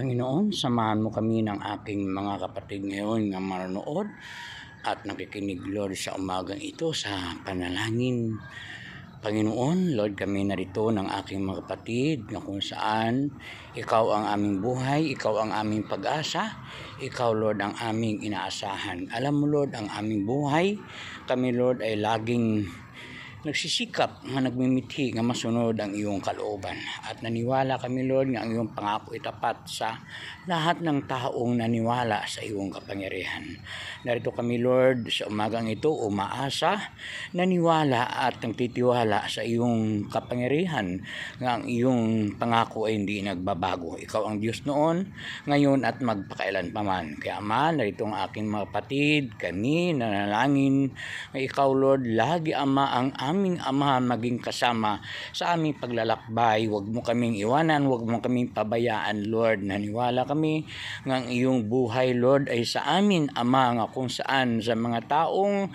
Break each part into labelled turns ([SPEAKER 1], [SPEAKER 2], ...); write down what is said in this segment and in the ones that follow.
[SPEAKER 1] Panginoon, samahan mo kami ng aking mga kapatid ngayon na manonood at nakikinig, Lord, sa umagang ito sa panalangin. Panginoon, Lord, kami narito ng aking mga kapatid na kung saan Ikaw ang aming buhay, Ikaw ang aming pag-asa, Ikaw, Lord, ang aming inaasahan. Alam mo, Lord, ang aming buhay, kami, Lord, ay laging nagsisikap nga nagmimithi nga masunod ang iyong kalooban. At naniwala kami, Lord, nga ang iyong pangako ay tapat sa lahat ng taong naniwala sa iyong kapangyarihan. Narito kami, Lord, sa umagang ito, umaasa, naniwala at nagtitiwala sa iyong kapangyarihan nga ang iyong pangako ay hindi nagbabago. Ikaw ang Diyos noon, ngayon at magpakailan paman. Kaya Ama, narito ang aking mga kapatid, kami nanalangin nga Ikaw, Lord, lagi Ama ang aming Ama maging kasama sa aming paglalakbay. Huwag mo kaming iwanan, huwag mo kaming pabayaan, Lord. Naniwala kami nga ang iyong buhay, Lord, ay sa amin, Ama, nga kung saan sa mga taong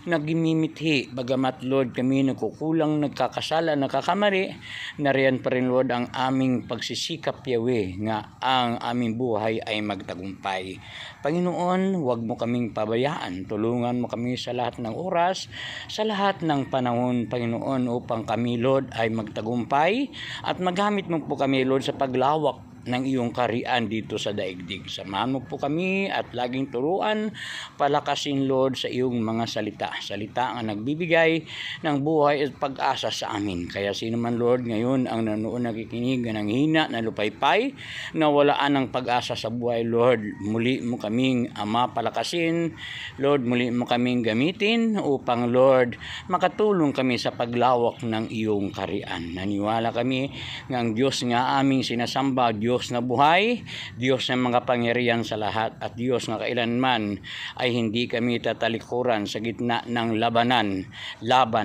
[SPEAKER 1] nagmimithi, bagamat, Lord, kami nagkukulang, nagkakasala, nakakamali, nariyan pa rin, Lord, ang aming pagsisikap, Yahweh, nga ang aming buhay ay magtagumpay. Panginoon, huwag mo kaming pabayaan. Tulungan mo kami sa lahat ng oras, sa lahat ng panahon, Panginoon, upang kami, Lord, ay magtagumpay at magamit mo po kami, Lord, sa paglawak ng iyong karian dito sa daigdig. Samahan mo po kami at laging turuan, palakasin, Lord, sa iyong mga salita nga nagbibigay ng buhay at pag-asa sa amin. Kaya sino man, Lord, ngayon ang nanoon, nakikinig ng hina na lupaypay, na walaan ng pag-asa sa buhay, Lord, muli mo kaming, Ama, palakasin, Lord, muli mo kaming gamitin upang, Lord, makatulong kami sa paglawak ng iyong karian. Naniwala kami ng Diyos nga aming sinasamba, Diyos na buhay, Diyos na mga pangyarihan sa lahat, at Diyos na kailanman ay hindi kami tatalikuran sa gitna ng laban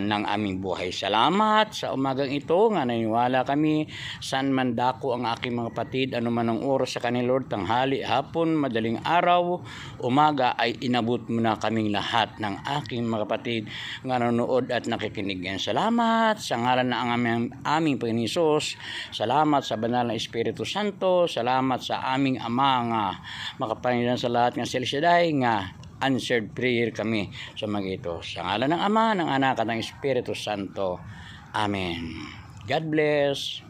[SPEAKER 1] ng aming buhay. Salamat sa umagang ito nga naniwala kami saan man dako ang aking mga kapatid, anuman ang oras sa kanila, Lord, tanghali, hapon, madaling araw, umaga, ay inabot mo na kaming lahat ng aking mga kapatid nga nanonood at nakikinig. Salamat sa ngalan ng aming Panginoon Hesus. Salamat sa banal na Espiritu Santo. Salamat sa aming Ama nga makapangyarihan sa lahat ng Celestiaday nga answered prayer kami sa mga ito. Sa ngalan ng Ama, ng Anak at ng Espiritu Santo. Amen. God bless.